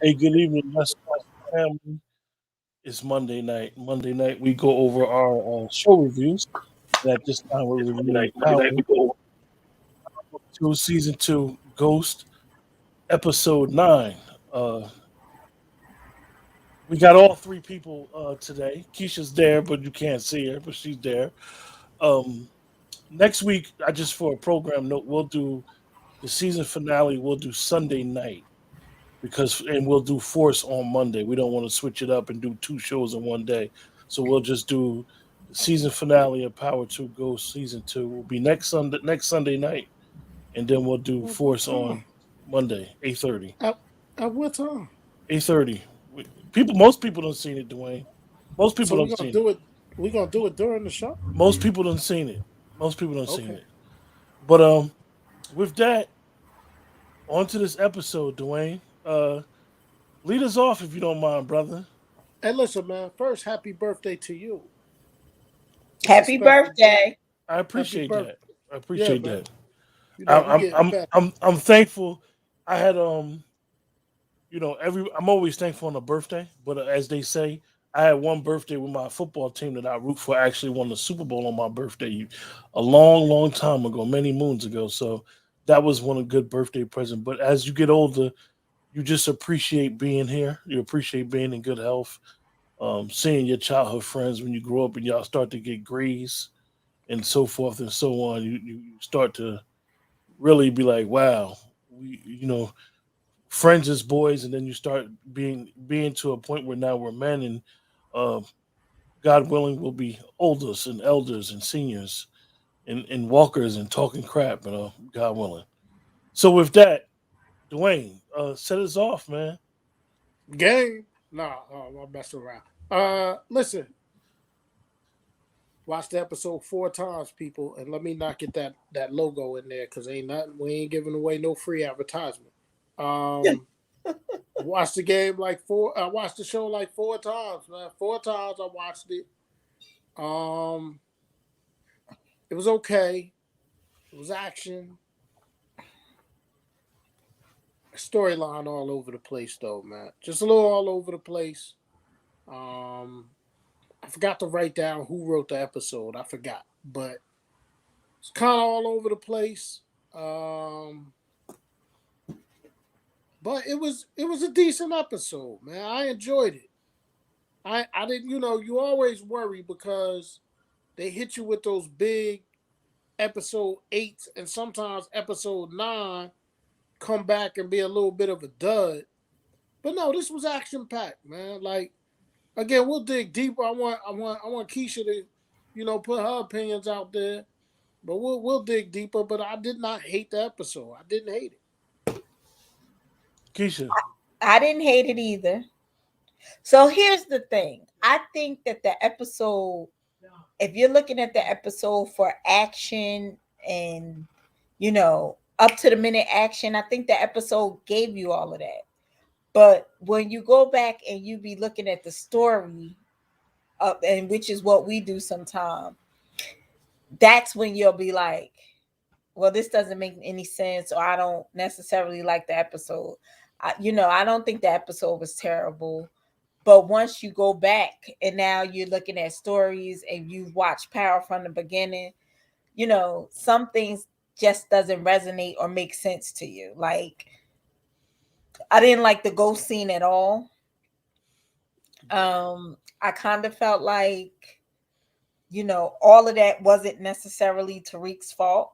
Hey, good evening, West Coast family. It's Monday night. Monday night, we go over our show reviews. And at this time, we're reviewing Power Two, Season 2, Ghost, Episode 9. Uh, we got all three people today. Keisha's there, but you can't see her, but she's there. Um, Next week, I just for a program note, we'll do the season finale. We'll do Sunday night and we'll do Force on Monday. We don't want to switch it up and do two shows in one day, so we'll just do the season finale of Power Two Ghost season 2. Will be next Sunday night, and then we'll do What Force time? on Monday, 8:30. At, at what time? 8:30. Most people don't seen it, Dwayne. Most people So we're don't gonna seen it. do it. We're gonna do it during the show. Most people don't seen it. Most people don't seen Okay. it. But with that, on to this episode, Dwayne. Lead us off if you don't mind, brother. Hey, listen, man. First, happy birthday to you. It's a Happy special day. birthday. I Happy appreciate that. birthday. I Yeah, appreciate man. that. You know I, we I'm getting I'm better. I'm I'm thankful. I had I'm always thankful on a birthday, but as they say, I had one birthday with my football team that I root for actually won the Super Bowl on my birthday a long, long time ago, many moons ago. So that was one a good birthday present. But as you get older, you just appreciate being here. You appreciate being in good health. Seeing your childhood friends when you grow up and y'all start to get grays and so forth and so on. You start to really be like, wow, friends as boys, and then you start being to a point where now we're men, and uh, God willing, we'll be olders and elders and seniors and walkers and talking crap, God willing. So with that, Dwayne, set us off, man. Game. Nah, I'm messing around. Listen. Watch the episode 4 times, people, and let me not get that logo in there because ain't nothing. We ain't giving away no free advertisement. Um, watch the game like four. I watched the show like 4 times, man. 4 times I watched it. Um, it was okay. It was action. Storyline all over the place though, man. Just a little all over the place. Um, I forgot to write down who wrote the episode. I forgot, but it's kind of all over the place. Um, but it was a decent episode, man. I enjoyed it. I didn't, you always worry because they hit you with those big episode 8s and sometimes episode 9 come back and be a little bit of a dud. But no, this was action packed, man. Like again, we'll dig deeper. I want Keisha to, put her opinions out there. But we'll dig deeper. But I did not hate the episode. I didn't hate it. Keisha. I didn't hate it either. So here's the thing. I think that the episode, if you're looking at the episode for action and, up to the minute action, I think the episode gave you all of that. But when you go back and you be looking at the story, and which is what we do sometimes, that's when you'll be like, well, this doesn't make any sense, or I don't necessarily like the episode. I don't think the episode was terrible. But once you go back and now you're looking at stories and you've watched Power from the beginning, some things just doesn't resonate or make sense to you. Like I didn't like the ghost scene at all. I kind of felt like, all of that wasn't necessarily Tariq's fault.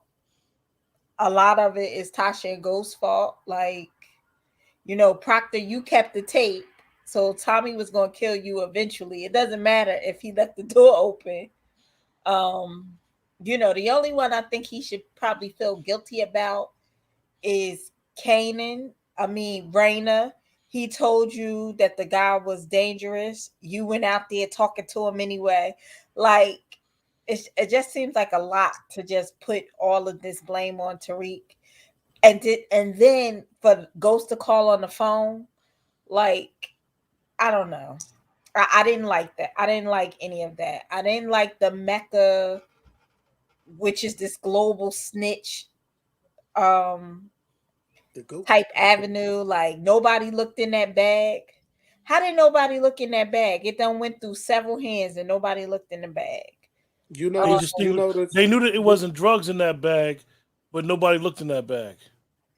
A lot of it is Tasha and Ghost's fault. Like, Proctor, you kept the tape. So Tommy was gonna kill you eventually. It doesn't matter if he left the door open. Um, the only one I think he should probably feel guilty about is Kanan. I mean, Raina. He told you that the guy was dangerous. You went out there talking to him anyway. Like, it just seems like a lot to just put all of this blame on Tariq. And then for Ghost to call on the phone, like, I don't know. I didn't like that. I didn't like any of that. I didn't like the Mecca, which is this global snitch, um, The ghost. type avenue. Like nobody looked in that bag. How did nobody look in that bag? It done went through several hands and nobody looked in the bag. You They Uh, notice, just you knew notice, they knew that it you, wasn't drugs in that bag, but nobody looked in that bag.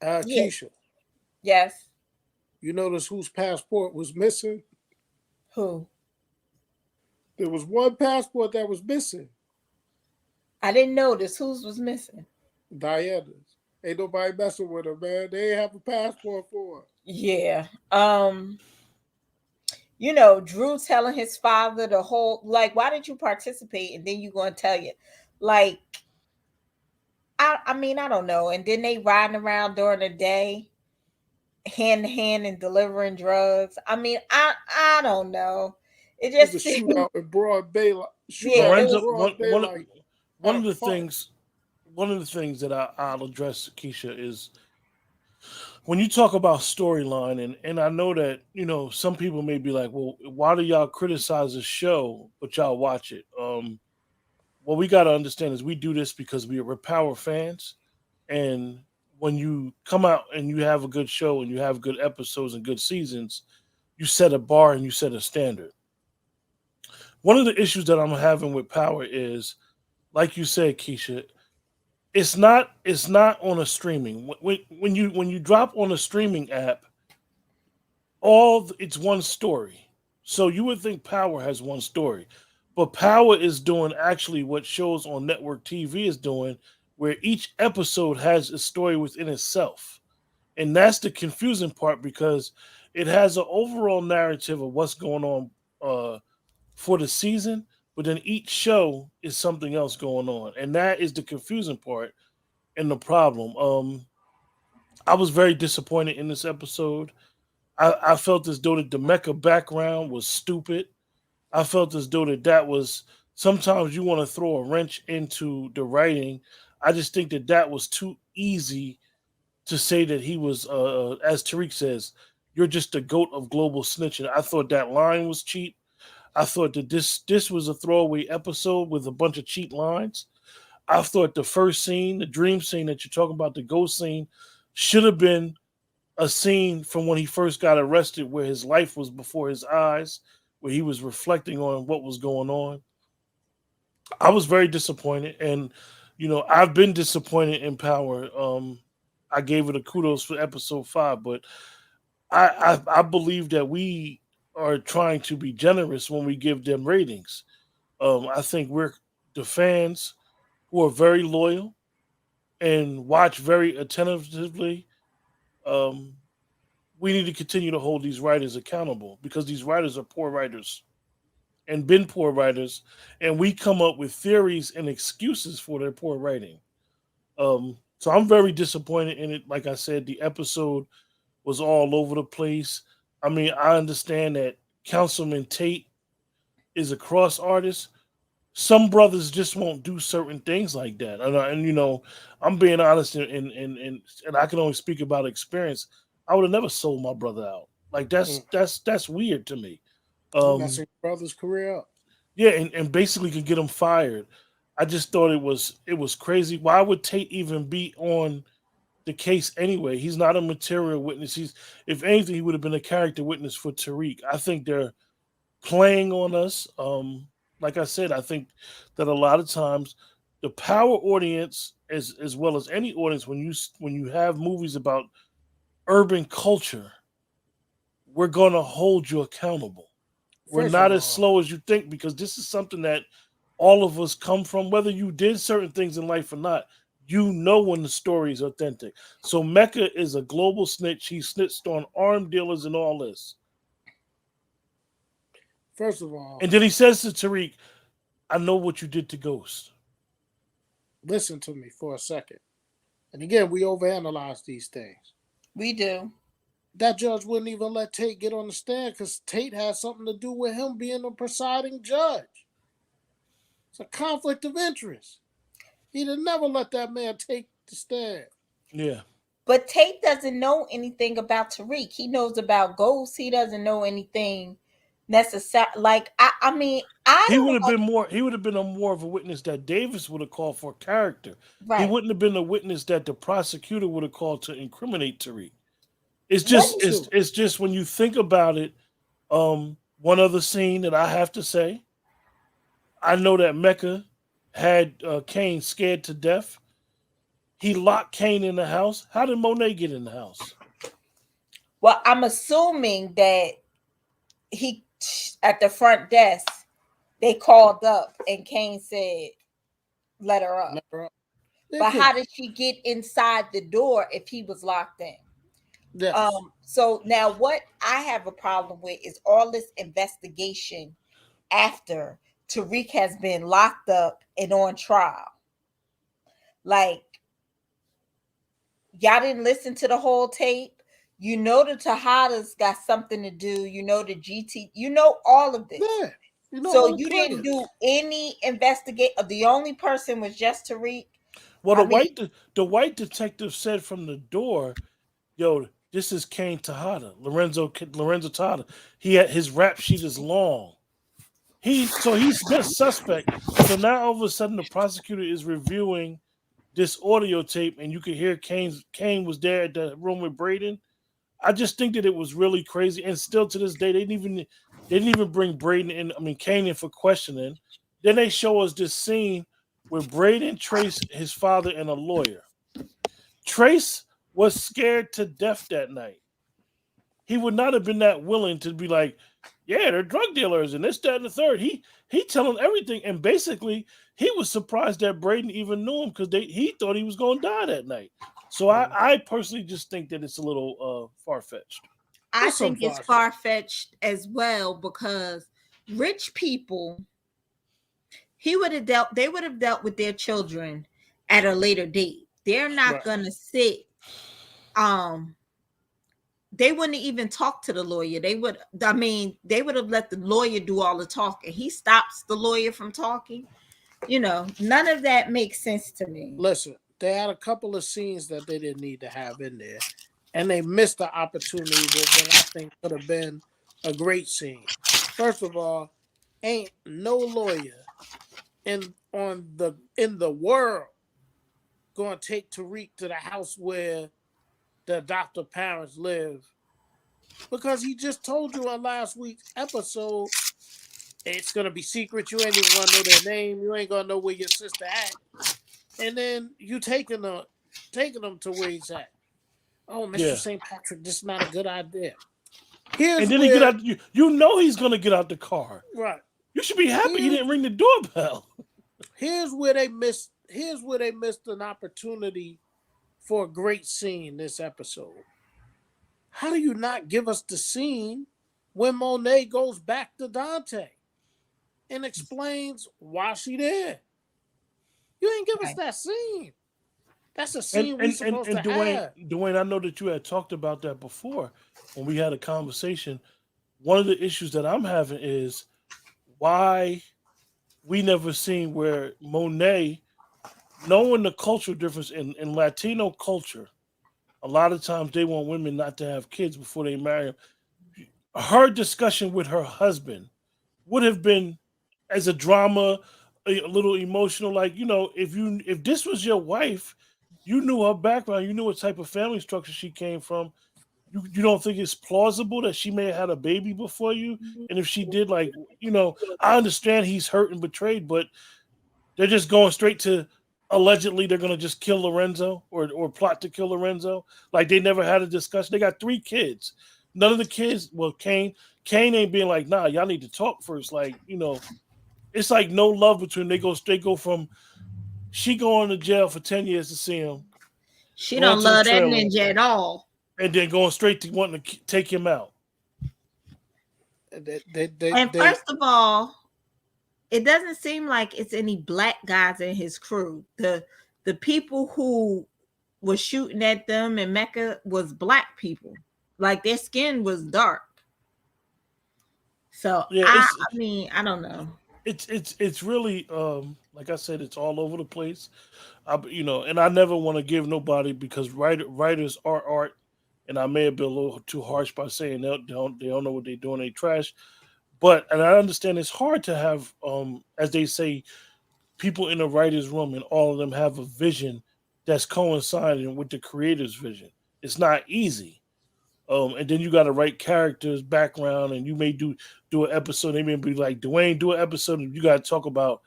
yeah, Keisha, yes. you notice whose passport was missing? Who? There was one passport that was missing. I didn't notice whose was missing. Diana's. Ain't nobody messing with her, man. They ain't have a passport for her. Yeah. Drew telling his father the whole like, why did you participate? And then you gonna tell you, like, I mean, I don't know. And then they riding around during the day, hand to hand and delivering drugs. I mean, I don't know. It It was a just seemed, shootout in broad daylight. yeah, Shootout it in Lorenzo, was, broad daylight one at a of the park. things one of the things that I'll address, Keisha, is when you talk about storyline, and I know that some people may be like, well, why do y'all criticize the show but y'all watch it? What we got to understand is we do this because we're power fans, and when you come out and you have a good show and you have good episodes and good seasons, you set a bar and you set a standard. One of the issues that I'm having with Power is, like you said, Keisha, it's not on a streaming. When you drop on a streaming app, it's one story. So you would think Power has one story, but Power is doing actually what shows on network TV is doing, where each episode has a story within itself, and that's the confusing part because it has an overall narrative of what's going on uh, for the season, but then each show is something else going on, and that is the confusing part and the problem. I was very disappointed in this episode. I felt as though that the mecha background was stupid. I felt as though that was sometimes you want to throw a wrench into the writing. I just think that was too easy to say that he was, as Tariq says, you're just the goat of global snitching. I thought that line was cheap. I thought that this was a throwaway episode with a bunch of cheap lines. I thought the first scene, the dream scene that you're talking about, the ghost scene, should have been a scene from when he first got arrested where his life was before his eyes, where he was reflecting on what was going on. I was very disappointed, and I've been disappointed in Power. I gave it a kudos for episode 5, but I believe that we are trying to be generous when we give them ratings. I think we're the fans who are very loyal and watch very attentively. Um, we need to continue to hold these writers accountable because these writers are poor writers and been poor writers, and we come up with theories and excuses for their poor writing. So I'm very disappointed in it. Like I said, the episode was all over the place. I mean, I understand that Councilman Tate is a cross artist. Some brothers just won't do certain things like that, and I'm being honest, and I can only speak about experience. I would have never sold my brother out. Like Mm. that's weird to me. You Um, messing your brother's career up. yeah, and basically could get him fired. I just thought it was crazy. Why would Tate even be on the case anyway? He's not a material witness. He's, if anything, he would have been a character witness for Tariq. I think they're playing on us. Like I said, I think that a lot of times the power audience, as well as any audience, when you have movies about urban culture, we're gonna hold you accountable. We're First of not as all, slow as you think because this is something that all of us come from. Whether you did certain things in life or not, you know when the story is authentic. So Mecca is a global snitch. He snitched on arm dealers and all this. first of all, And then he says to Tariq, I know what you did to Ghost. listen to me for a second. And again, we overanalyze these things. we do. That judge wouldn't even let Tate get on the stand because Tate had something to do with him being the presiding judge. It's a conflict of interest. He'd have never let that man take the stand. Yeah. But Tate doesn't know anything about Tariq. He knows about Ghost. He doesn't know anything necessary. Like I mean, I He don't would know. have been more. He would have been a more of a witness that Davis would have called for character. He Right. wouldn't have been a witness that the prosecutor would have called to incriminate Tariq. It's What just Me it's too. it's just when you think about it. One other scene that I have to say, I know that Mecca had Kane scared to death. He locked Kane in the house. How did Monet get in the house? well, I'm assuming that he at the front desk they called up and Kane said, "Let her up." Never. It But could how be. did she get inside the door if he was locked in? Yes. So now what I have a problem with is all this investigation after Tariq has been locked up and on trial. Like, y'all didn't listen to the whole tape. You know the Tejadas got something to do. You know the GT. You know all of this. Yeah. You know So all the you didn't players. do any investigate. The only person was just Tariq. Well, I mean, the white detective said from the door, "Yo, this is Kane Tejada, Lorenzo Tejada. He had his rap sheet is long. He's been a suspect. So now all of a sudden the prosecutor is reviewing this audio tape, and you can hear Kane was there at the room with Braden. I just think that it was really crazy, and still to this day they didn't even bring Braden in. I mean Kane in for questioning. Then they show us this scene where Braden Trace his father and a lawyer. Trace was scared to death that night. He would not have been that willing to be like, yeah, they're drug dealers and this, that, and the third. He telling everything, and basically he was surprised that Braden even knew him because he thought he was going to die that night. So I, Mm. I personally just think that it's a little far fetched. I It's some think it's far shit. far fetched as well because rich people, they would have dealt with their children at a later date. They're not Right. gonna sit. Um, they wouldn't even talk to the lawyer. I mean, they would have let the lawyer do all the talking. He stops the lawyer from talking. None of that makes sense to me. Listen, they had a couple of scenes that they didn't need to have in there, and they missed the opportunity with what I think could have been a great scene. First of all, ain't no lawyer in the world gonna take Tariq to the house where the adoptive parents live because he just told you on last week's episode it's gonna be secret. You ain't even gonna know their name. You ain't gonna know where your sister at. And then you taking them to where he's at. Oh, Mr. Yeah. St. Patrick, this is not a good idea. And Here's then he get where out. You know he's gonna get out the car. right. You should be happy he Here's didn't ring the doorbell. here's where they missed an opportunity for a great scene this episode. How do you not give us the scene when Monet goes back to Dante and explains why she there? You ain't give us Right. that scene. That's a And scene we and and supposed to and Dwayne, have. Dwayne, I know that you had talked about that before when we had a conversation. One of the issues that I'm having is why we never seen where Monet, knowing the cultural difference in Latino culture, a lot of times they want women not to have kids before they marry them. Her discussion with her husband would have been as a drama, a little emotional. Like if this was your wife, you knew her background, you knew what type of family structure she came from. You don't think it's plausible that she may have had a baby before you, and if she did, like I understand he's hurt and betrayed, but they're just going straight to allegedly they're gonna just kill Lorenzo or plot to kill Lorenzo. Like they never had a discussion. They got 3 kids. None of the kids, well, Kane ain't being like, nah, y'all need to talk first. Like, it's like no love between they go from she going to jail for 10 years to see him, She going don't to the love that trailer, ninja at all. and then going straight to wanting to take him out. And first of all, it doesn't seem like it's any black guys in his crew. The people who were shooting at them in Mecca was black people. Like their skin was dark. So Yeah, I mean, I don't know. it's really like I said, it's all over the place. And I never want to give nobody because writers are art, and I may have been a little too harsh by saying they don't know what they're doing. They trash, But and I understand it's hard to have, as they say, people in the writers' room and all of them have a vision that's coinciding with the creator's vision. It's not easy. And then you got to write characters, background, and you may do an episode. They may be like, Dwayne, do an episode, and you got to talk about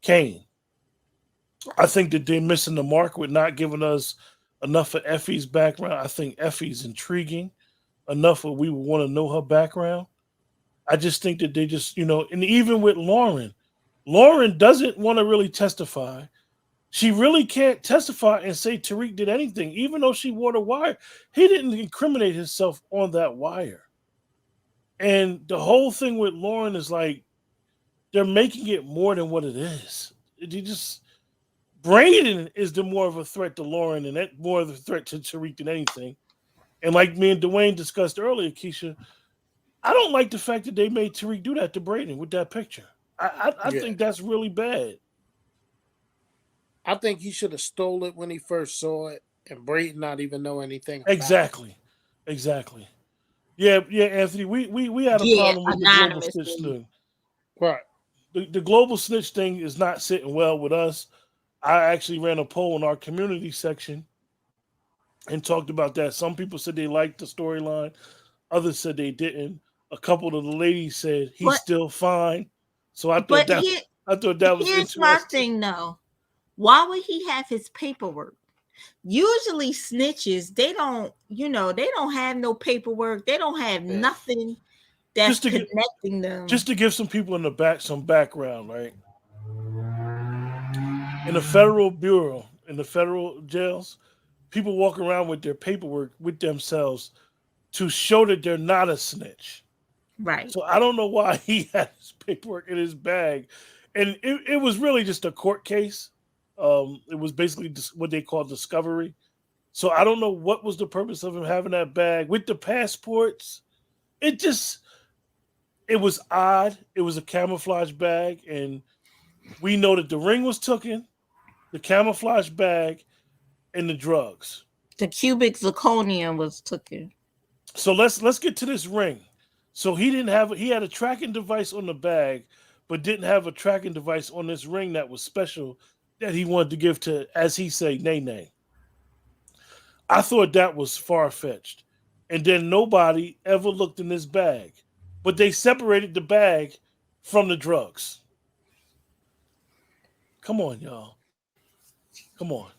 Kane. I think that they're missing the mark with not giving us enough of Effie's background. I think Effie's intriguing enough where we would want to know her background. I just think that they just, and even with Lauren doesn't want to really testify. She really can't testify and say Tariq did anything, even though she wore the wire. He didn't incriminate himself on that wire. And the whole thing with Lauren is like they're making it more than what it is. You just Braden is the more of a threat to Lauren and that more of a threat to Tariq than anything. And like me and Dwayne discussed earlier, Keisha, I don't like the fact that they made Tariq do that to Braden with that picture. I Yeah. think that's really bad. I think he should have stole it when he first saw it, and Brayton not even know anything about it. Exactly. Exactly. Yeah, Anthony. We had a Yeah, problem with the global snitch anonymously. thing. Right. The global snitch thing is not sitting well with us. I actually ran a poll in our community section and talked about that. Some people said they liked the storyline, others said they didn't. A couple of the ladies said he's But still fine. So but here I thought that was here's my interesting. thing though. Why would he have his paperwork? Usually snitches, they don't, they don't have no paperwork. They don't have Yeah. nothing that's Just to get connecting them. just to give some people in the back some background, right? In the federal bureau, in the federal jails, people walk around with their paperwork with themselves to show that they're not a snitch. Right. So I don't know why he had his paperwork in his bag, and it was really just a court case. It was basically what they call discovery. So I don't know what was the purpose of him having that bag with the passports. It just it was odd. It was a camouflage bag, and we know that the ring was taken, the camouflage bag, and the drugs. The cubic zirconium was taken. So let's get to this ring. So he had a tracking device on the bag, but didn't have a tracking device on this ring that was special that he wanted to give to, as he say, Nene. I thought that was far fetched. And then nobody ever looked in this bag. But they separated the bag from the drugs. Come on, y'all. Come on.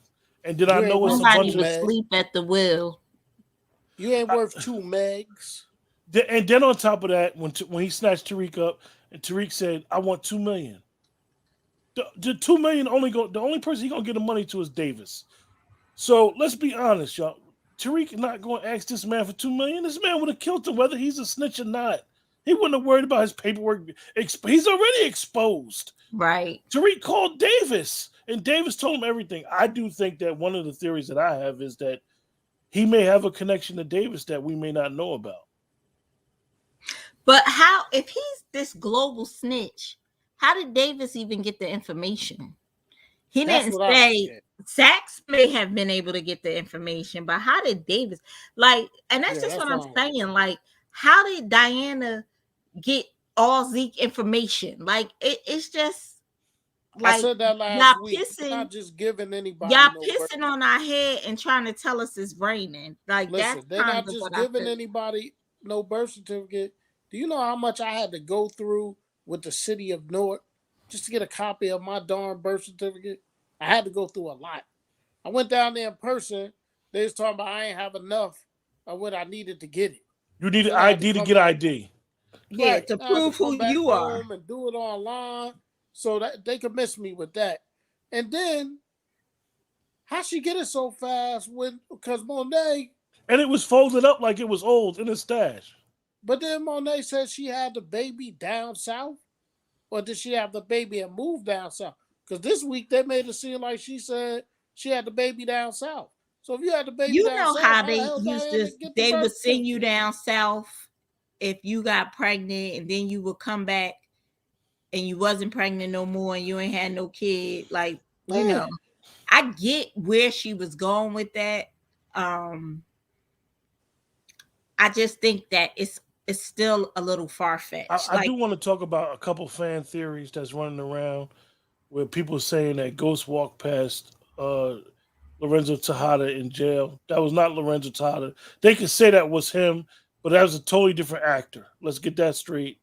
And then I You ain't know it's a worth Somebody bunch two of was Meg. asleep at the wheel. You ain't I, worth two Megs. and then on top of that, when he snatched Tariq up, and Tariq said, "I want 2 million." The 2 million only go. The only person he gonna get the money to is Davis. So let's be honest, y'all. Tariq not going to ask this man for 2 million. This man would have killed him whether he's a snitch or not. He wouldn't have worried about his paperwork. He's already exposed. Right. Tariq called Davis, and Davis told him everything. I do think that one of the theories that I have is that he may have a connection to Davis that we may not know about. But how, if he's this global snitch, how did Davis even get the information? He That's didn't what I don't say. get. Sachs may have been able to get the information, but how did Davis, like, and that's Yeah, just that's what what I'm I don't get. saying. Like, how did Diana get all Zeke information? Like, it's just I like said that y'all last week. You're pissing, not just giving anybody y'all no birth. pissing on our head and trying to tell us it's raining. Like, that's Listen, they're kind not of just what I giving feel. anybody no birth certificate. Do you know how much I had to go through with the city of Newark just to get a copy of my darn birth certificate? I had to go through a lot. I went down there in person. They was talking about I ain't have enough of what I needed to get it. You need So an then I had to ID to come get back. ID. Yeah, Right. to I had to prove who come back you are. home and do it online so that they could miss me with that. And then how she get it so fast when because Monet, And it was folded up like it was old in a stash. but then Monet said she had the baby down south, or did she have the baby and move down south? Because this week they made it seem like she said she had the baby down south. So if you had the baby You down know south, how how the they hell used Diana to, get the they birth would send you certificate? down south if you got pregnant and then you would come back and you wasn't pregnant no more and you ain't had no kid. Like, Yeah. I get where she was going with that. Um, I just think that it's it's still a little far fetched. I do Like, want to talk about a couple fan theories that's running around where people saying that Ghost walked past Lorenzo Tejada in jail. That was not Lorenzo Tejada. They could say that was him, but that was a totally different actor. Let's get that straight.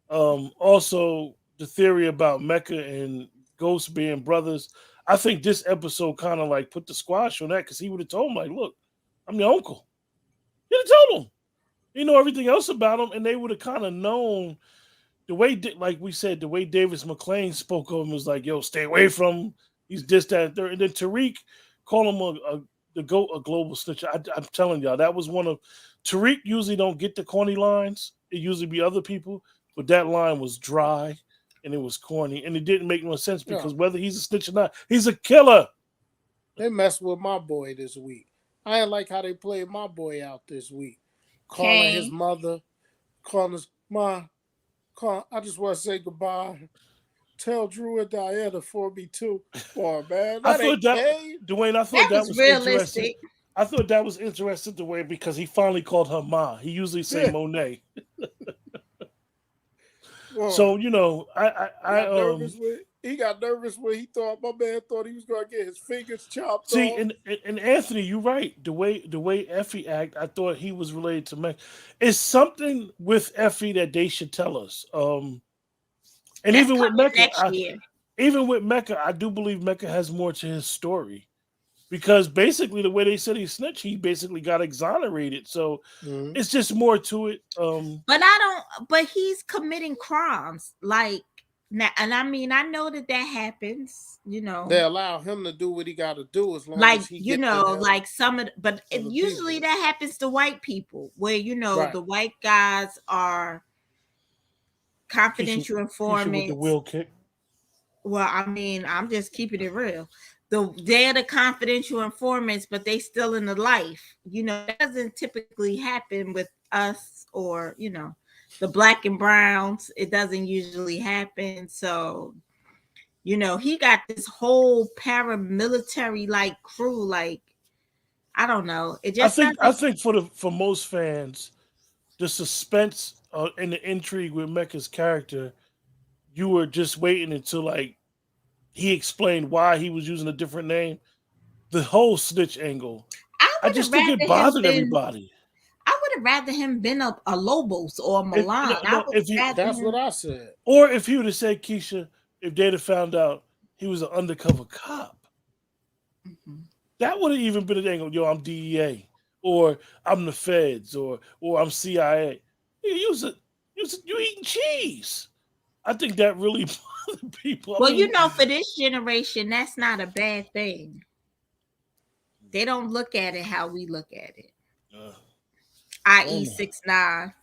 Also, the theory about Mecca and Ghost being brothers. I think this episode kind of like put the squash on that because he would have told him, like, look, I'm your uncle. He'd have told him. You know everything else about him, and they would have kind of known the way, like we said, the way Davis McClain spoke of him was like, "Yo, stay away from him. He's this, that, and third." And then Tariq called him a global snitch. I'm telling y'all, that was one of Tariq. Usually don't get the corny lines. It usually be other people, but that line was dry and it was corny, and it didn't make no sense Yeah, because whether he's a snitch or not, he's a killer. they messed with my boy this week. I didn't like how they played my boy out this week, calling his Kane, mother, calling his ma. I just want to say goodbye. Tell Drew and Diana for me too. Boy, man, I that thought ain't that Kane. Dwayne. I thought that that was was interesting. realistic. I thought that was interesting the way because he finally called her Ma. He usually say Yeah, Monet. boy. So you know, He got nervous when he thought my man thought he was gonna get his fingers chopped see, off. and Anthony, you're right. The way Effie act, I thought he was related to Meg. It's something with Effie that they should tell us. And That's even with coming Mecca, next year. I do believe Mecca has more to his story because basically the way they said he snitched, he basically got exonerated. So Mhm. it's just more to it. But I don't. But he's committing crimes. Like now, and I mean, I know that that happens. They allow him to do what he got to do as long Like as he giving them like some of, but it, other usually people. that happens to white people, where Right. the white guys are Keisha, confidential Keisha with the informants. wheel kick. Well, I mean, I'm just keeping it real. They're the confidential informants, but they still in the life. That doesn't typically happen with us, or the black and browns. It doesn't usually happen. So, he got this whole paramilitary like crew. Like, I don't know. It I just think I doesn't. think for most fans, the suspense and the intrigue with Mecca's character, you were just waiting until like he explained why he was using a different name. The whole snitch angle. I I would have just think it rather him bothered been. everybody. I would have rather him been a Lobos or a If Milan. no, I no, would if have you rather That's what him. I said. or if he would have said Keisha, if they'd have found out he was an undercover cop, Mhm. that would have even been an angle. Yo, I'm DEA, or I'm the Feds, or I'm CIA. You use it. You eating cheese. I think that really bothered people. I Well, mean, for this generation, that's not a bad thing. They don't look at it how we look at it, uh, I i.e., don't know. 6ix9ine.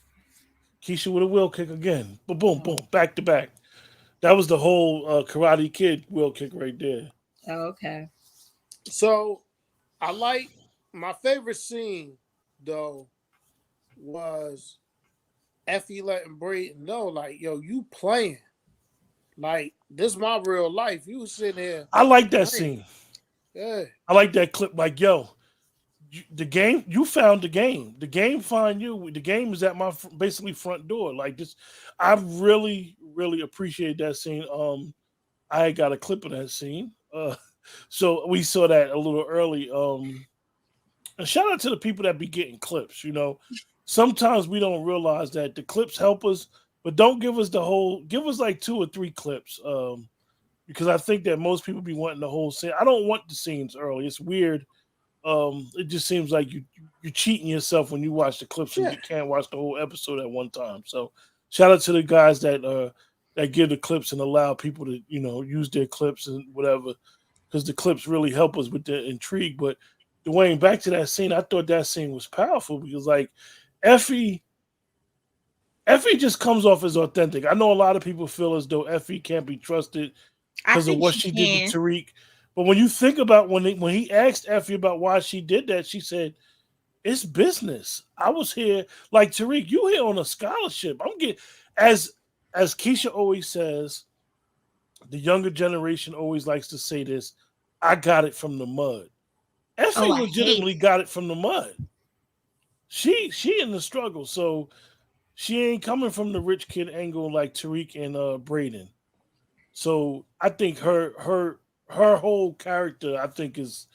Keisha with a wheel kick again. Boom, boom, boom, back to back. That was the whole Karate Kid wheel kick right there. Oh, okay. So I like my favorite scene though was Effie letting Braden know, like, yo, you playing. Like, this my real life. You sitting here I like that playing. scene. Yeah. I like that clip. Like, yo, the game, you found the game. The game find you. The game is at my basically front door. Like this, I really, really appreciate that scene. I got a clip of that scene. So we saw that a little early. And shout out to the people that be getting clips. Sometimes we don't realize that the clips help us, but don't give us the whole. Give us like 2 or 3 clips. Because I think that most people be wanting the whole scene. I don't want the scenes early. It's weird. It just seems like you're cheating yourself when you watch the clips and Yeah. you can't watch the whole episode at one time. So shout out to the guys that give the clips and allow people to use their clips and whatever, because the clips really help us with the intrigue. But Dwayne, back to that scene, I thought that scene was powerful because like Effie Effie just comes off as authentic. I know a lot of people feel as though Effie can't be trusted I because of think what she she did to can. Tariq. But when you think about when he asked Effie about why she did that, she said, "It's business. I was here like Tariq. You here on a scholarship. I'm getting as Keisha always says. The younger generation always likes to say this. I got it from the mud. Oh, Effie I hate legitimately it. got it from the mud. She in the struggle. So she ain't coming from the rich kid angle like Tariq and Braden. So I think her whole character I think is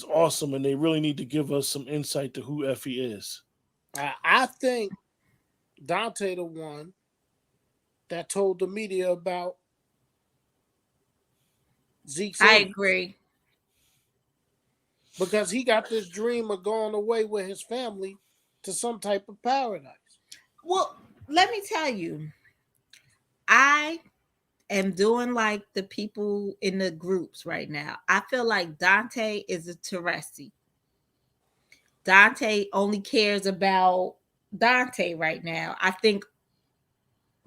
awesome, and they really need to give us some insight to who Effie is. I think Dante the one that told the media about Zeke's I image agree. because he got this dream of going away with his family to some type of paradise. Well, let me tell you, I am doing like the people in the groups right now. I feel like Dante is a Teresi. Dante only cares about Dante right now. I think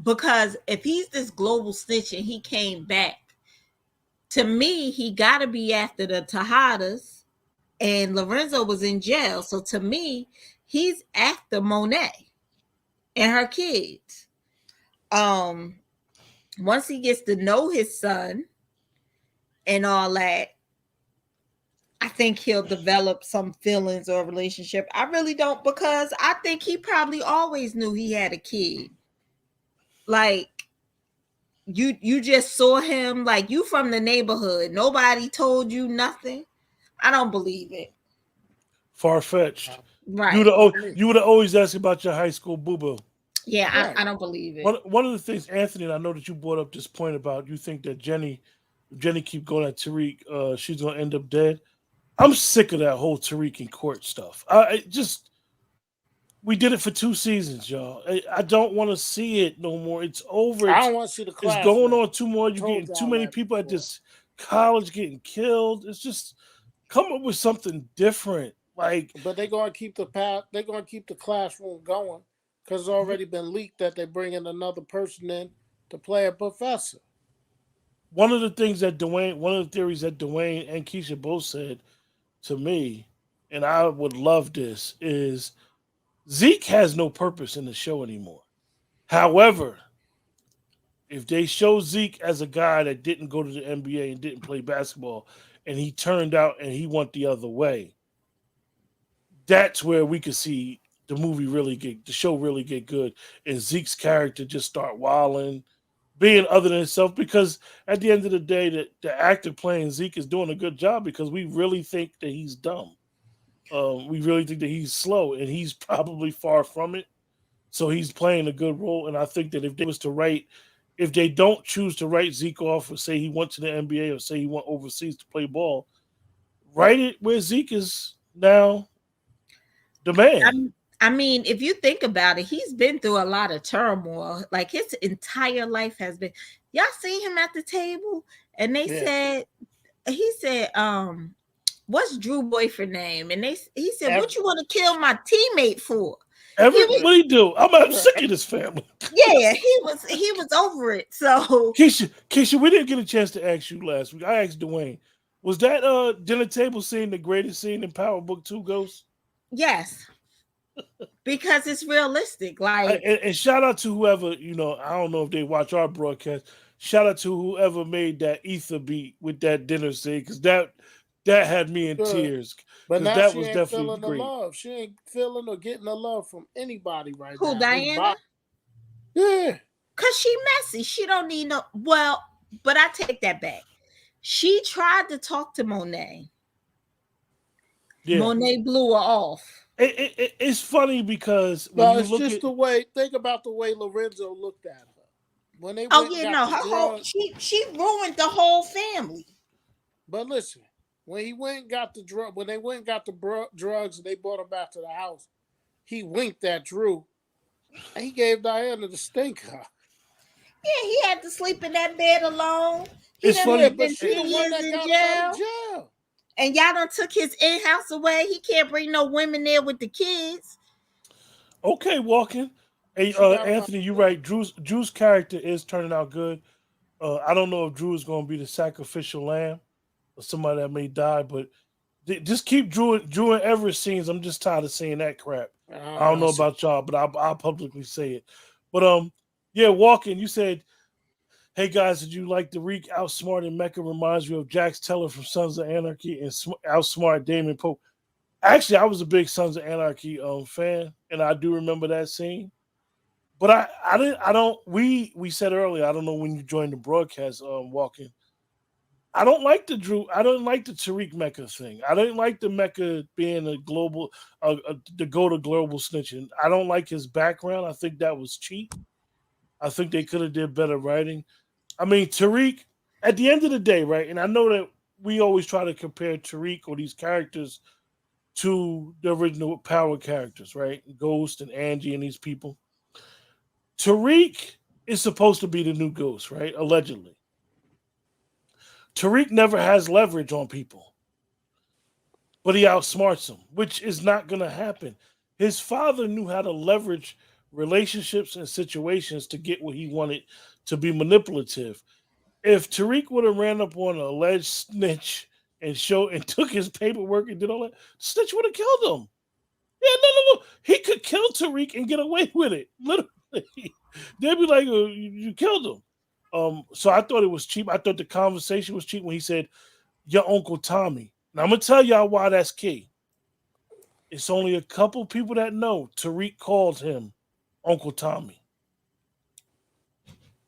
because if he's this global snitch and he came back, to me, he got to be after the Tejadas, and Lorenzo was in jail. So to me, he's after Monet and her kids. Um, Once he gets to know his son and all that, I think he'll develop some feelings or relationship. I really don't, because I think he probably always knew he had a kid. Like you just saw him, like you from the neighborhood. Nobody told you nothing. I don't believe it. Far fetched. Right. You would have always asked about your high school boo boo. Yeah, Right. I don't believe it. One of the things, Anthony, and I know that you brought up this point about you think that Jenny keep going at Tariq, she's gonna end up dead. I'm sick of that whole Tariq in court stuff. I just we did it for 2 seasons, y'all. I don't want to see it no more. It's over. I don't want to see the It's going classroom. on too more. I You're told getting too y'all many that people at before. this college getting killed. It's just come up with something different. Like But they're gonna keep the path. They're gonna keep the classroom going because it's already been leaked that they're bringing another person in to play a professor. one of the things that Dwayne, one of the theories that Dwayne and Keisha both said to me, and I would love this, is Zeke has no purpose in the show anymore. However, if they show Zeke as a guy that didn't go to the NBA and didn't play basketball, and he turned out and he went the other way, that's where we could see the show really get good, and Zeke's character just start wilding, being other than himself. Because at the end of the day, the actor playing Zeke is doing a good job because we really think that he's dumb. We really think that he's slow, and he's probably far from it. So he's playing a good role, and I think that if they don't choose to write Zeke off, or say he went to the NBA, or say he went overseas to play ball, write it where Zeke is now the man. I'm, I mean, if you think about it, he's been through a lot of turmoil. Like his entire life has been. Y'all see him at the table, and they Yeah. said, he said, what's Drew boyfriend name? And he said, Ev- what you want to kill my teammate for? He Every was, what do he do? I'm sick of this family. yeah, he was over it. So Keisha, we didn't get a chance to ask you last week. I asked Dwayne, was that dinner table scene the greatest scene in Power Book 2 Ghost? yes, because it's realistic. Like, And shout out to whoever, I don't know if they watch our broadcast. Shout out to whoever made that ether beat with that dinner scene, because that had me in Good. tears, But because now that she was ain't definitely feeling the great. love. She ain't feeling or getting the love from anybody right who, now. His Diana? body. Yeah. Cause she messy. She don't need no. Well, but I take that back. She tried to talk to Monet. Yeah, Monet blew her off. it's funny because when No, you it's look just at the way. Think about the way Lorenzo looked at her when they Oh went and yeah, got no, the her whole drug. she ruined the whole family. But listen, when he went and got the drug, when they went and got the drugs and they brought him back to the house, he winked at Drew and he gave Diana the stink eye. Yeah, he had to sleep in that bed alone. He it's done Yeah, funny. but spent she 10 the one years that in got him out of jail. jail. And y'all done took his in-house away. He can't bring no women there with the kids. Okay, walking. Hey, She got him out Anthony, of you're jail. right. Drew's character is turning out good. I don't know if Drew is going to be the sacrificial lamb or somebody that may die, but just keep Drew and Everett scenes. I'm just tired of seeing that crap. I I don't don't want know to see. about y'all, but I'll publicly say it. But yeah, walking. You said, "Hey guys, did you like the Reek outsmarting Mecca reminds me of Jax Teller from Sons of Anarchy and outsmart Damon Pope." Actually, I was a big Sons of Anarchy fan, and I do remember that scene. But I didn't I don't we said earlier, I don't know when you joined the broadcast, walking. I don't like the Tariq Mecca thing. I didn't like the Mecca being a global the go to global snitching. I don't like his background. I think that was cheap. I think they could have did better writing. I mean, Tariq, at the end of the day, right? And I know that we always try to compare Tariq or these characters to the original Power characters, right? Ghost and Angie and these people. Tariq is supposed to be the new Ghost, right? Allegedly. Tariq never has leverage on people, but he outsmarts them, which is not going to happen. His father knew how to leverage relationships and situations to get what he wanted to be manipulative. If Tariq would have ran up on an alleged snitch and took his paperwork and did all that, snitch would have killed him. Yeah, no. He could kill Tariq and get away with it. Literally, they'd be like, "You killed him." So I thought it was cheap. I thought the conversation was cheap when he said, "Your Uncle Tommy." Now I'm gonna tell y'all why that's key. It's only a couple people that know Tariq called him Uncle Tommy.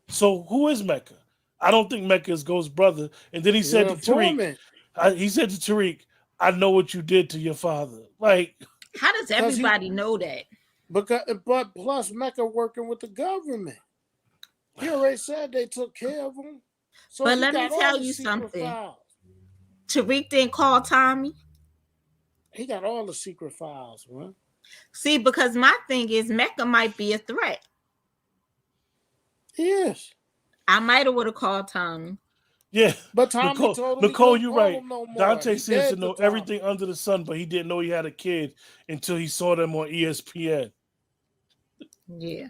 So who is Mecca? I don't think Mecca is Ghost's brother. And then he He's an said to Tariq, informant he said to Tariq, "I know what you did to your father." Like, How does because he everybody know that? but plus Mecca working with the government. He already said they took care of him, so But he let me got all tell the you secret something. files. Tariq didn't call Tommy. He got all the secret files, man. See, because my thing is Mecca might be a threat. He is. I might have would have called Tommy. yeah, But Tommy Nicole, told him he Nicole, couldn't you're call right. him no more. Dante He seems to dead to know Tommy. everything under the sun, but he didn't know he had a kid until he saw them on ESPN. Yeah.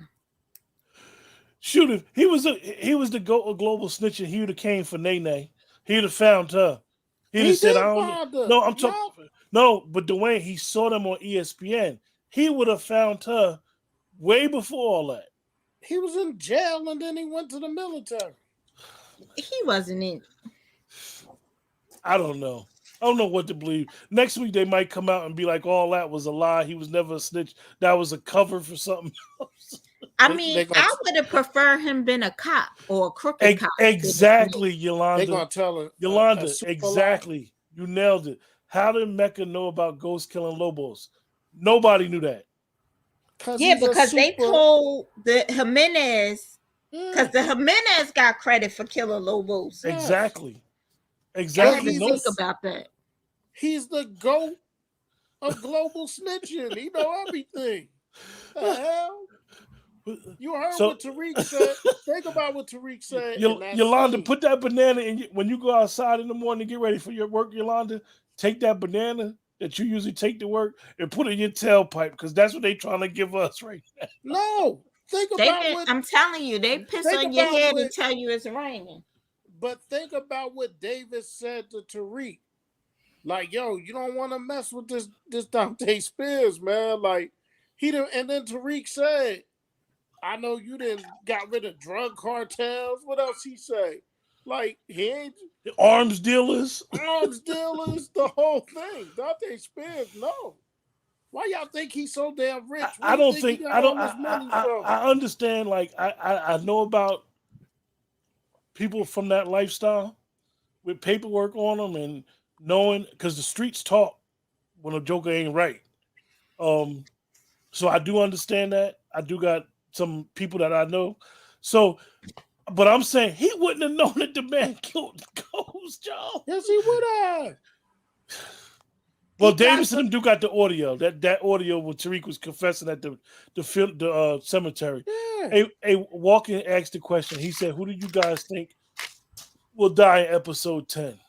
Shoot, if he was the global snitch, and he would have came for Nene. He'd have found her. He'd have He said, "I did don't know." find her. No, I'm talking. Yup. No, but Dwayne, he saw them on ESPN. He would have found her way before all that. He was in jail and then he went to the military. He wasn't in. I don't know. I don't know what to believe. Next week they might come out and be like, "All that was a lie. He was never a snitch. That was a cover for something else." I They mean, gonna I would have preferred him been a cop or a crooked cop. Exactly, they Yolanda. gonna tell a Yolanda, super lie. exactly. You nailed it. How did Mecca know about Ghost killing Lobos? Nobody knew that. Cause Yeah, he's a because they super. told the Jimenez, Yeah, because the Jimenez got credit for killing Lobos. yes. Exactly. I But had to Exactly. think about that. he's the GOAT of global snitching. He know everything. The hell? You heard So what Tariq said. Think about what Tariq said in that Yolanda, scene. put that banana in when you go outside in the morning to get ready for your work, Yolanda. Take that banana that you usually take to work and put it in your tailpipe because that's what they trying to give us right now. No. Think They've about been, what I'm telling you, they piss think on your about head and what tell you it's raining. but think about what Davis said to Tariq. Like, yo, you don't want to mess with this Dante Spears, man. Like he didn't and then Tariq said, I know you didn't got rid of drug cartels. What else he say? Like he ain't The arms dealers. arms dealers, the whole thing. Dante Spears, no. Why y'all think he's so damn rich? Where I you don't think he think got I don't all this money from? I understand like I know about people from that lifestyle with paperwork on them and knowing because the streets talk when a joker ain't right. Um, so I do understand that. I do got some people that I know. So, but I'm saying he wouldn't have known that the man killed Ghost, Joe. Yes, he would have. Well, He got Davis and them do got the audio. That audio where Tariq was confessing at the cemetery. yeah. A Walken asked the question. He said, "Who do you guys think will die in episode 10?"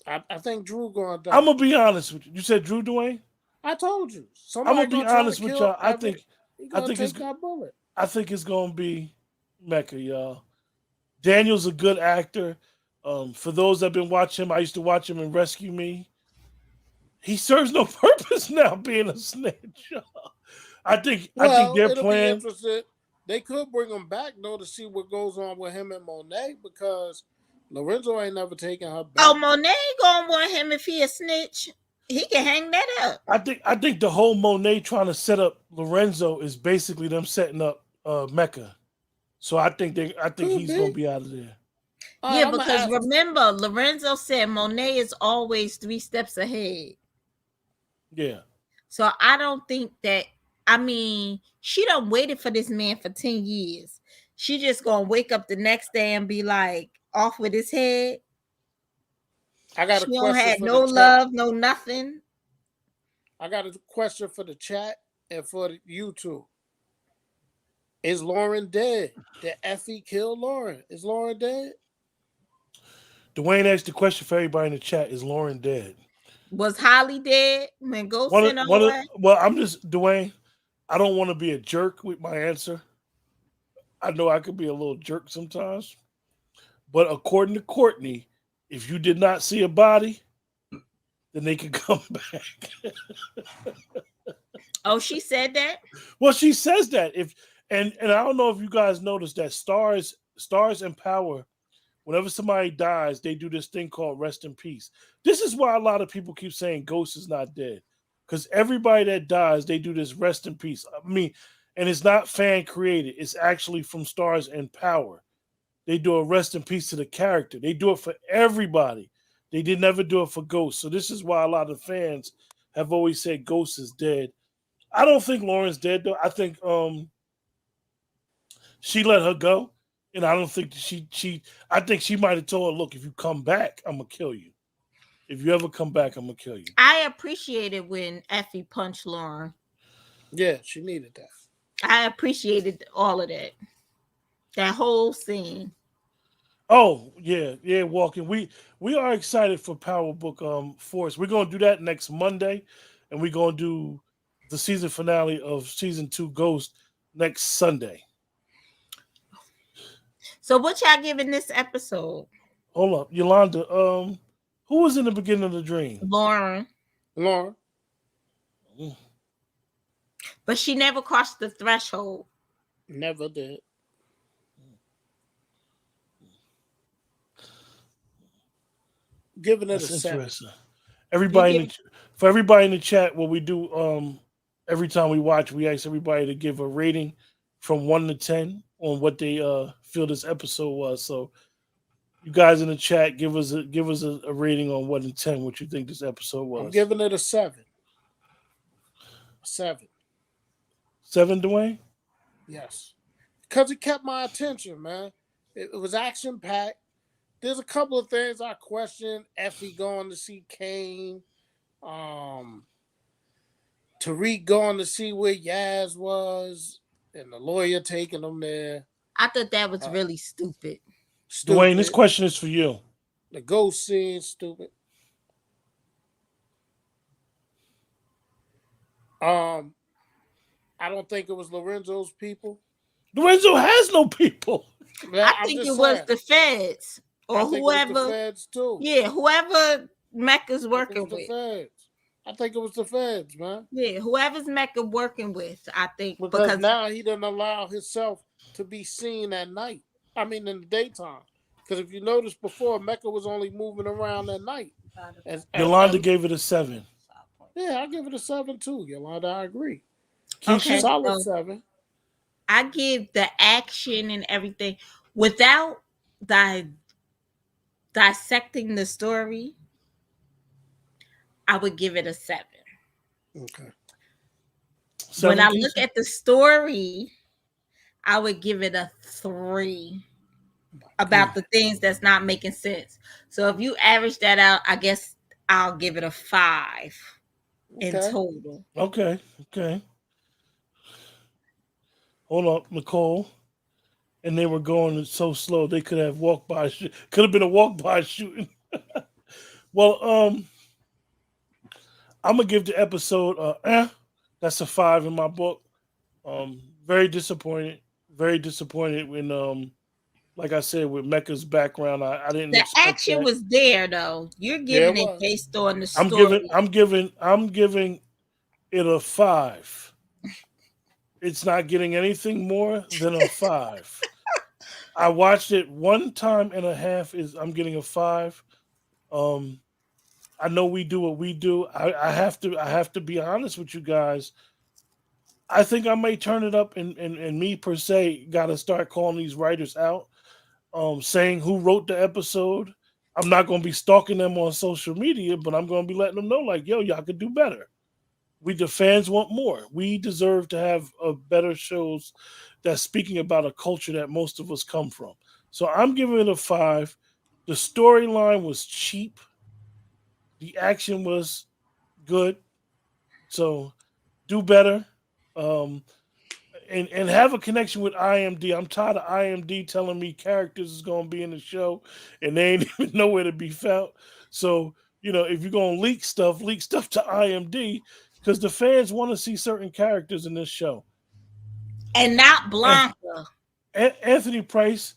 I think Drew gonna I'm die. gonna be honest with you. You said Drew Dwayne. I told you. I'm Somebody gonna be gonna try to honest with kill y'all. every he I gonna think it's take that bullet. I think it's gonna be Mecca, y'all. Daniel's a good actor. For those that been watching him, I used to watch him in Rescue Me. He serves no purpose now being a snitch. I think Well, their it'll be plan. interesting. They could bring him back though to see what goes on with him and Monet because Lorenzo ain't never taken her Oh, back. Monet gonna want him if he a snitch. He can hang that up. I think the whole Monet trying to set up Lorenzo is basically them setting up Mecca. So I think Could he's gonna be. be out of there. All Yeah, right, I'm gonna because ask. remember, Lorenzo said Monet is always 3 steps ahead. Yeah. So I don't think that. I mean, she done waited for this man for 10 years. She just gonna wake up the next day and be like off with his head. I got a She don't question have for no the chat. love, no nothing. I got a question for the chat and for you two. Is Lauren dead? Did Effie kill Lauren? Is Lauren dead? Dwayne asked the question for everybody in the chat: is Lauren dead? Was Holly dead when Ghost One of, sent her one of, away? well, I'm just Dwayne. I don't want to be a jerk with my answer. I know I could be a little jerk sometimes, but according to Courtney, if you did not see a body, then they can come back. Oh, she said that. Well, she says that if and I don't know if you guys noticed that stars and power. Whenever somebody dies, they do this thing called rest in peace. This is why a lot of people keep saying Ghost is not dead, because everybody that dies, they do this rest in peace. I mean, and it's not fan created; it's actually from stars and power. They do a rest in peace to the character. They do it for everybody. They did never do it for Ghost. So this is why a lot of fans have always said Ghost is dead. I don't think Lauren's dead though. I think she let her go, and I don't think she. I think she might have told her, "Look, if you come back, I'm gonna kill you. If you ever come back, I'm gonna kill you." I appreciated when Effie punched Lauren. Yeah, she needed that. I appreciated all of that. That whole scene. Oh yeah, yeah, walking. We are excited for Power Book Force. We're gonna do that next Monday, and we're gonna do the season finale of season 2 Ghost next Sunday. So what y'all giving this episode? Hold up, Yolanda. Who was in the beginning of the dream? Lauren. Lauren. Mm. But she never crossed the threshold. Never did. Giving it a That's 7. interesting. You Everybody give in the, for everybody in the chat, what we do every time we watch, we ask everybody to give a rating from 1 to 10 on what they feel this episode was. So you guys in the chat, give us a rating on 1 to 10 what you think this episode I'm was. giving it a 7. A 7. 7, Dwayne? Yes. Because it kept my attention, man. It was action packed. There's a couple of things I questioned. Effie going to see Kane. Tariq going to see where Yaz was. And the lawyer taking him there. I thought that was Uh, really stupid. Dwayne, this Stupid. question is for you. The ghost scene, stupid. Um, I don't think it was Lorenzo's people. Lorenzo has no people. I I'm think just it was saying. the feds I or think it was the whoever. feds too. Yeah, whoever Mecca's I think it was working the with. feds. I think it was the feds, man. Yeah, whoever's Mecca working with, I think, Because because now he didn't allow himself to be seen at night. I mean, in the daytime. Because if you notice before, Mecca was only moving around at night. Yolanda gave it a 7. Yeah, I give it a 7 too, Yolanda. I agree. okay, Keisha? Solid so 7. I give the action and everything without dissecting the story. I would give it a 7. Okay. When 7, I look Keisha? at the story, I would give it a 3 about the things that's not making sense. So if you average that out, I guess I'll give it a 5 in Okay. total. Okay. Hold up, Nicole. And they were going so slow they could have walked by. Could have been a walk by shooting. Well, I'm gonna give the episode that's a 5 in my book. Very disappointed. Very disappointed when like I said with Mecca's background, I didn't The expect action that. was there though. You're Yeah, it giving it was. based on the I'm giving story. I'm giving it a 5. It's not getting anything more than a 5. I watched it 1 time and a half. I'm getting a 5. Um, I know we do what we do. I have to be honest with you guys. I think I may turn it up, and me per se got to start calling these writers out, saying who wrote the episode. I'm not going to be stalking them on social media, but I'm going to be letting them know, like, yo, y'all could do better. We the fans want more. We deserve to have better shows that's speaking about a culture that most of us come from. So I'm giving it a 5. The storyline was cheap. The action was good. So do better. Um, and have a connection with IMD. I'm tired of IMD telling me characters is gonna be in the show and they ain't even nowhere to be found. So if you're gonna leak stuff to IMD because the fans want to see certain characters in this show. And not And Blanca. Anthony Price,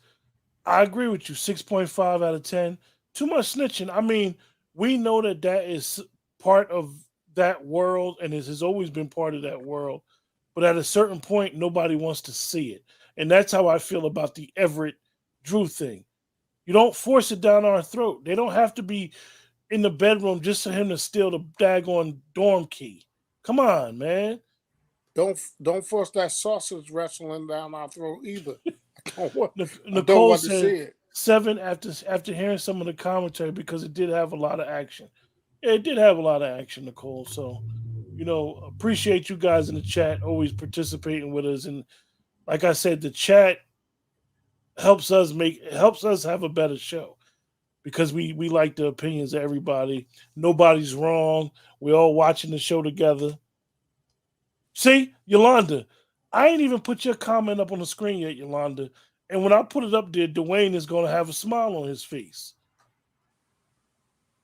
I agree with you. 6.5 out of 10. Too much snitching. I mean, we know that is part of that world and it has always been part of that world. But at a certain point, nobody wants to see it. And that's how I feel about the Everett Drew thing. You don't force it down our throat. They don't have to be in the bedroom just for him to steal the daggone dorm key. Come on, man. Don't force that sausage wrestling down our throat either. I don't Nicole want to see said it. 7 after hearing some of the commentary because it did have a lot of action. Yeah, it did have a lot of action, Nicole. So, appreciate you guys in the chat always participating with us. And like I said, the chat helps us have a better show because we like the opinions of everybody. Nobody's wrong. We're all watching the show together. See, Yolanda, I ain't even put your comment up on the screen yet, Yolanda. And when I put it up there, Dwayne is going to have a smile on his face.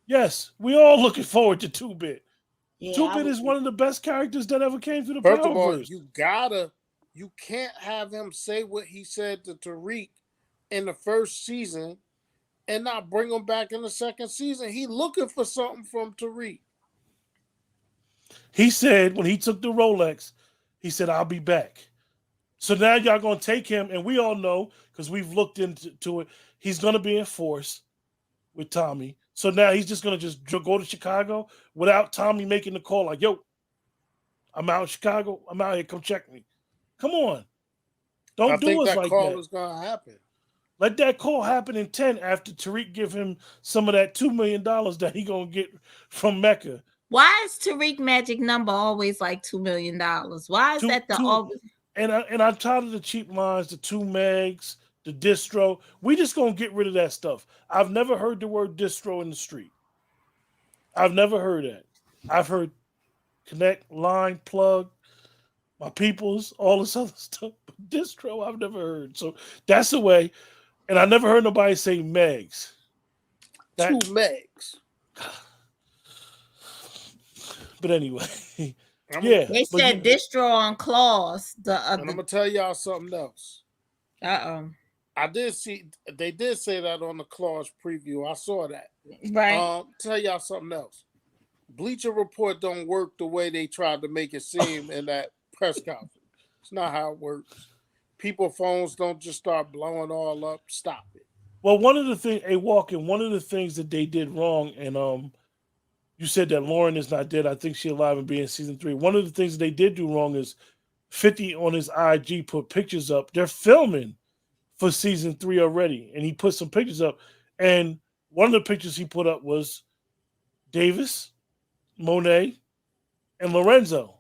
Yes, we all looking forward to Two Bit. Yeah, Two Bit is one of the best characters that ever came through the First of all, Powerverse. you can't have him say what he said to Tariq in the first season and not bring him back in the second season. He looking for something from Tariq. He said when he took the Rolex, he said, I'll be back. So now y'all gonna take him, and we all know because we've looked into it. He's gonna be in force with Tommy. So now he's just gonna just go to Chicago without Tommy making the call. Like, yo, I'm out in Chicago. I'm out here. Come check me. Come on, I don't do think us that like call that. is going to happen. Let that call happen in 10 after Tariq give him some of that $2 million that he gonna get from Mecca. why is Tariq magic number always like $2 million? Why is Two that the two, always? and I'm tired of the cheap lines, the 2 megs, the distro. We just gonna get rid of that stuff. I've never heard the word distro in the street. I've never heard that. I've heard connect, line, plug, my peoples, all this other stuff. But distro, I've never heard. So that's the way. And I never heard nobody say megs. Two That, megs. but anyway, I'm, yeah. They But said distro on claws. The and I'm going to tell y'all something else. uh-oh. I did see, they did say that on the clause preview. I saw that. Right. Tell y'all something else. Bleacher Report don't work the way they tried to make it seem in that press conference. It's not how it works. People phones don't just start blowing all up. Stop it. well, one of the things, one of the things that they did wrong, and you said that Lauren is not dead. I think she's alive and be in season 3. One of the things they did do wrong is 50 on his IG put pictures up. They're filming for season 3 already, and he put some pictures up. And one of the pictures he put up was Davis, Monet, and Lorenzo.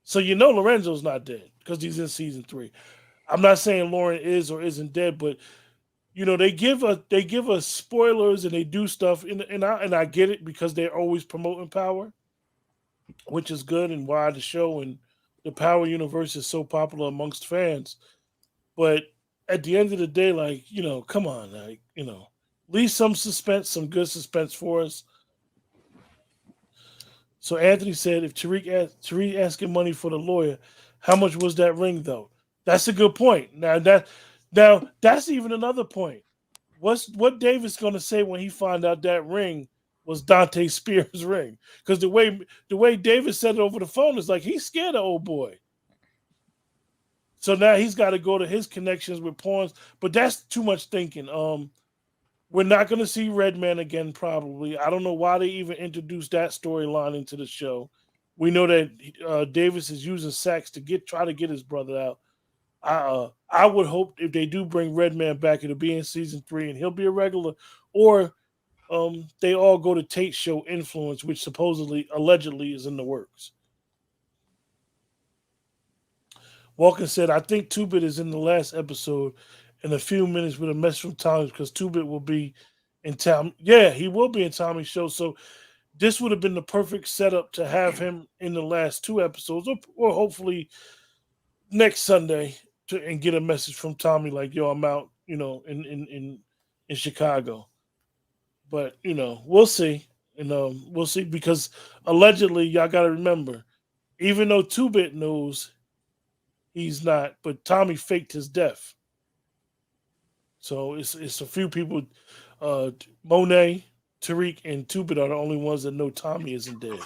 So Lorenzo's not dead because he's in season 3. I'm not saying Lauren is or isn't dead, but they give us spoilers and they do stuff, and I get it because they're always promoting Power, which is good and why the show and the Power universe is so popular amongst fans. But at the end of the day, like, come on, like, leave some suspense, some good suspense for us. So Anthony said, if Tariq asking money for the lawyer, how much was that ring though? That's a good point. Now that's even another point. What Davis gonna say when he find out that ring was Dante Spears' ring? Because the way Davis said it over the phone is like he's scared of old boy. So now he's got to go to his connections with pawns, but that's too much thinking. We're not going to see Redman again, probably. I don't know why they even introduced that storyline into the show. We know that Davis is using Sax to try to get his brother out. I would hope if they do bring Redman back, it'll be in season 3, and he'll be a regular, or they all go to Tate's show Influence, which supposedly, allegedly, is in the works. Walken said, I think Two-Bit is in the last episode in a few minutes with a message from Tommy because Two-Bit will be in town. Yeah, he will be in Tommy's show. So this would have been the perfect setup to have him in the last 2 episodes, or hopefully next Sunday, and get a message from Tommy like, yo, I'm out, in Chicago. But, we'll see. We'll see, because allegedly, y'all got to remember, even though Two-Bit knows he's not, but Tommy faked his death. So it's a few people. Monet, Tariq, and Two-Bit are the only ones that know Tommy isn't dead,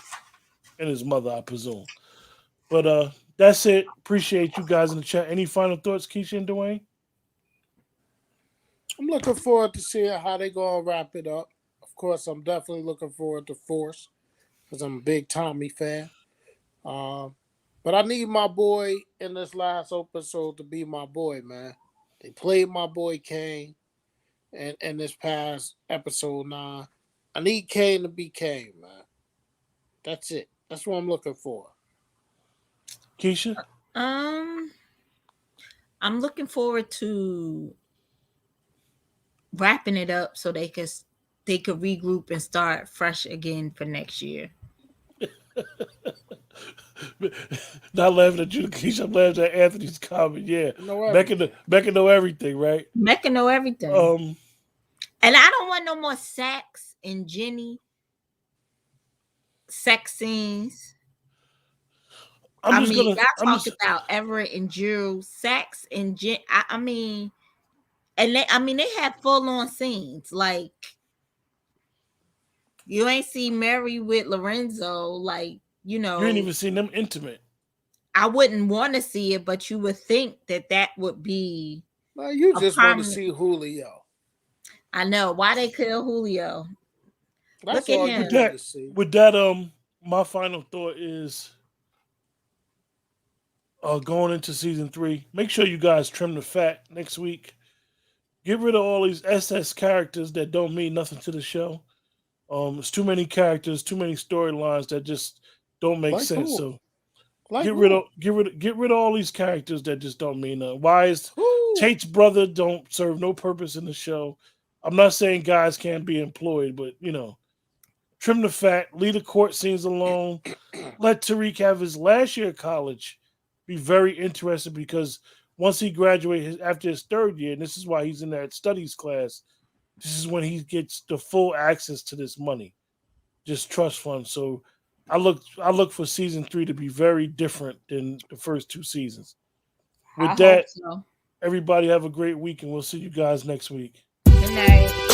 and his mother, I presume. But that's it. Appreciate you guys in the chat. Any final thoughts, Keisha and Dwayne? I'm looking forward to seeing how they gonna wrap it up. Of course, I'm definitely looking forward to Force because I'm a big Tommy fan. But I need my boy in this last episode to be my boy, man. They played my boy Kane in this past episode 9. I need Kane to be Kane, man. That's it. That's what I'm looking for. Keisha? I'm looking forward to wrapping it up so they could regroup and start fresh again for next year. Not laughing at you, Keisha. I'm laughing at Anthony's comment. Yeah, Becca know everything, right? Becca know everything. And I don't want no more Sax and Jenny sex scenes. Y'all talk about Everett and Drew, Sax and Jen. And they had full on scenes. Like, you ain't see Mary with Lorenzo, like, you ain't even seen them intimate. I wouldn't want to see it, but you would think that would be. Well, you just want to see Julio. I know why they kill Julio. That's all you need to see. With that, my final thought is, going into season 3, make sure you guys trim the fat next week. Get rid of all these SS characters that don't mean nothing to the show. There's too many characters, too many storylines that just don't make sense. So get rid of all these characters that just don't mean nothing. Why is Tate's brother don't serve no purpose in the show? I'm not saying guys can't be employed, but trim the fat, leave the court scenes alone. Let Tariq have his last year of college be very interesting, because once he graduates after his 3rd year, and this is why he's in that studies class, this is when he gets the full access to this money, just trust fund. So I look for season 3 to be very different than the first 2 seasons. With that, everybody have a great week, and we'll see you guys next week. Good night.